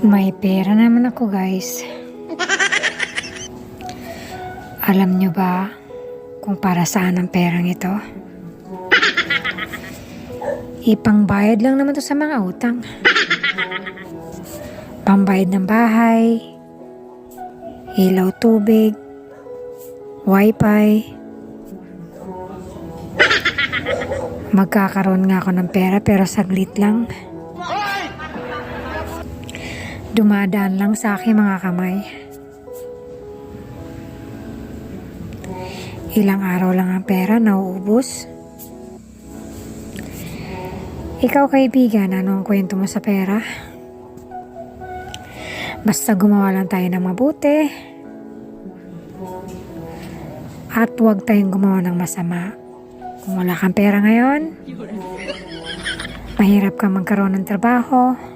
May pera naman ako, guys. Alam nyo ba kung para saan ang perang ito? Ipangbayad lang naman to sa mga utang. Pambayad ng bahay, ilaw, tubig, wifi. Magkakaroon nga ako ng pera pero saglit lang. Dumadaan lang sa aking mga kamay. Ilang araw lang ang pera, nauubos. Ikaw, kaibigan, ano ang kwento mo sa pera? Basta gumawa lang tayo ng mabuti. At huwag tayong gumawa ng masama. Kung wala kang pera ngayon, mahirap kang magkaroon ng trabaho.